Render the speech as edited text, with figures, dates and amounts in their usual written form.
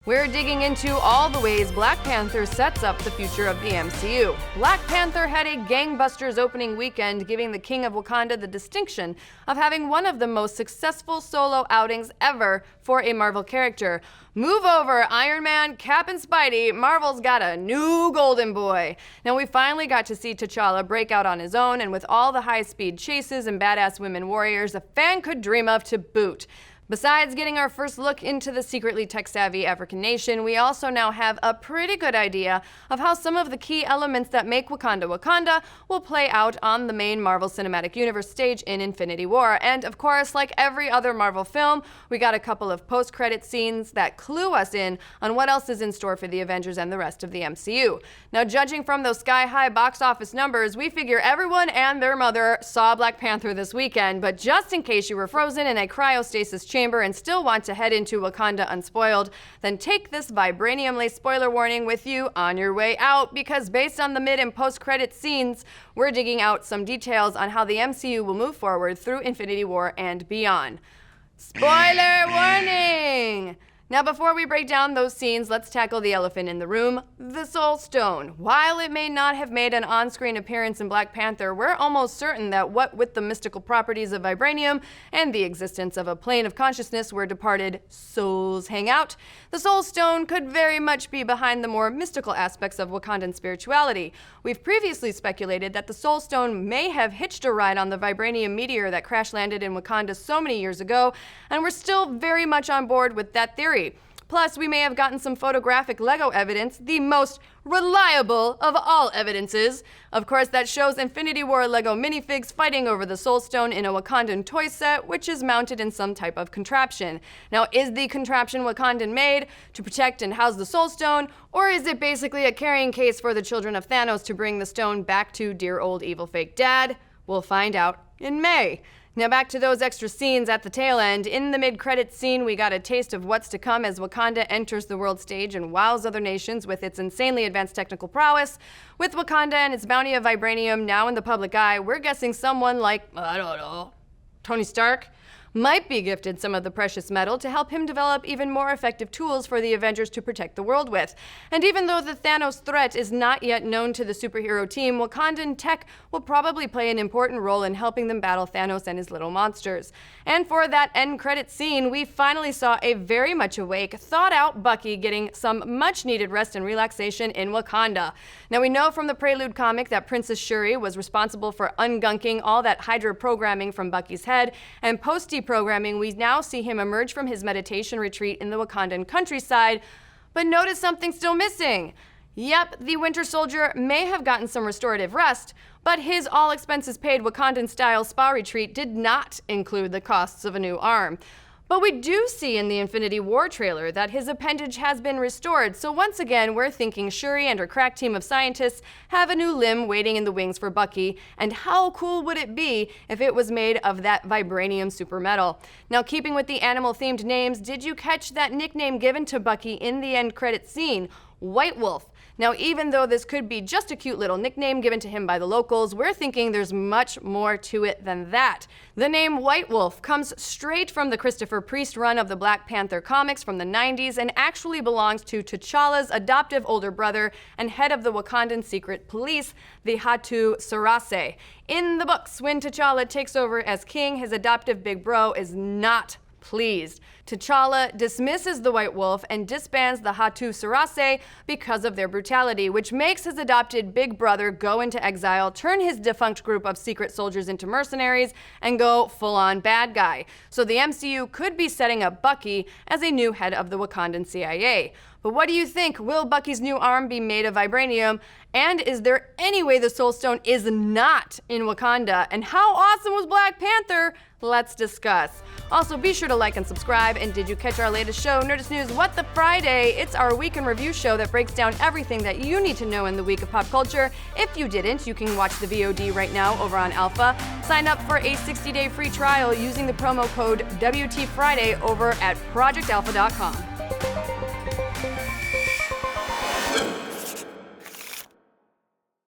We're digging into all the ways Black Panther sets up the future of the MCU. Black Panther had a gangbusters opening weekend, giving the King of Wakanda the distinction of having one of the most successful solo outings ever for a Marvel character. Move over, Iron Man, Cap, and Spidey. Marvel's got a new golden boy. Now, we finally got to see T'Challa break out on his own, and with all the high-speed chases and badass women warriors a fan could dream of to boot. Besides getting our first look into the secretly tech-savvy African nation, we also now have a pretty good idea of how some of the key elements that make Wakanda Wakanda will play out on the main Marvel Cinematic Universe stage in Infinity War. And of course, like every other Marvel film, we got a couple of post-credit scenes that clue us in on what else is in store for the Avengers and the rest of the MCU. Now, judging from those sky-high box office numbers, we figure everyone and their mother saw Black Panther this weekend, but just in case you were frozen in a cryostasis chamber and still want to head into Wakanda unspoiled, then take this vibranium-laced spoiler warning with you on your way out, because based on the mid and post-credit scenes, we're digging out some details on how the MCU will move forward through Infinity War and beyond. Spoiler warning! Now, before we break down those scenes, let's tackle the elephant in the room, the Soul Stone. While it may not have made an on-screen appearance in Black Panther, we're almost certain that what with the mystical properties of vibranium and the existence of a plane of consciousness where departed souls hang out, the Soul Stone could very much be behind the more mystical aspects of Wakandan spirituality. We've previously speculated that the Soul Stone may have hitched a ride on the vibranium meteor that crash-landed in Wakanda so many years ago, and we're still very much on board with that theory. Plus, we may have gotten some photographic Lego evidence, the most reliable of all evidences, of course, that shows Infinity War Lego minifigs fighting over the Soul Stone in a Wakandan toy set, which is mounted in some type of contraption. Now, is the contraption Wakandan made to protect and house the Soul Stone, or is it basically a carrying case for the children of Thanos to bring the stone back to dear old evil fake dad? We'll find out in May. Now back to those extra scenes at the tail end. In the mid-credits scene, we got a taste of what's to come as Wakanda enters the world stage and wows other nations with its insanely advanced technical prowess. With Wakanda and its bounty of vibranium now in the public eye, we're guessing someone like, I don't know, Tony Stark might be gifted some of the precious metal to help him develop even more effective tools for the Avengers to protect the world with. And even though the Thanos threat is not yet known to the superhero team, Wakandan tech will probably play an important role in helping them battle Thanos and his little monsters. And for that end credit scene, we finally saw a very much awake, thought-out Bucky getting some much-needed rest and relaxation in Wakanda. Now, we know from the Prelude comic that Princess Shuri was responsible for ungunking all that Hydra programming from Bucky's head, and programming, we now see him emerge from his meditation retreat in the Wakandan countryside, but notice something still missing. Yep, the Winter Soldier may have gotten some restorative rest, but his all-expenses-paid Wakandan-style spa retreat did not include the costs of a new arm. But we do see in the Infinity War trailer that his appendage has been restored, so once again, we're thinking Shuri and her crack team of scientists have a new limb waiting in the wings for Bucky, and how cool would it be if it was made of that vibranium super metal? Now, keeping with the animal-themed names, did you catch that nickname given to Bucky in the end credits scene? White Wolf. Now, even though this could be just a cute little nickname given to him by the locals, we're thinking there's much more to it than that. The name White Wolf comes straight from the Christopher Priest run of the Black Panther comics from the 90s and actually belongs to T'Challa's adoptive older brother and head of the Wakandan secret police, the Hatu Sarase. In the books, when T'Challa takes over as king, his adoptive big bro is not pleased. T'Challa dismisses the White Wolf and disbands the Hatu Sarase because of their brutality, which makes his adopted big brother go into exile, turn his defunct group of secret soldiers into mercenaries, and go full-on bad guy. So the MCU could be setting up Bucky as a new head of the Wakandan CIA. But what do you think? Will Bucky's new arm be made of vibranium? And is there any way the Soul Stone is not in Wakanda? And how awesome was Black Panther? Let's discuss. Also, be sure to like and subscribe. And did you catch our latest show, Nerdist News What the Friday? It's our week in review show that breaks down everything that you need to know in the week of pop culture. If you didn't, you can watch the VOD right now over on Alpha. Sign up for a 60-day free trial using the promo code WTFriday over at projectalpha.com.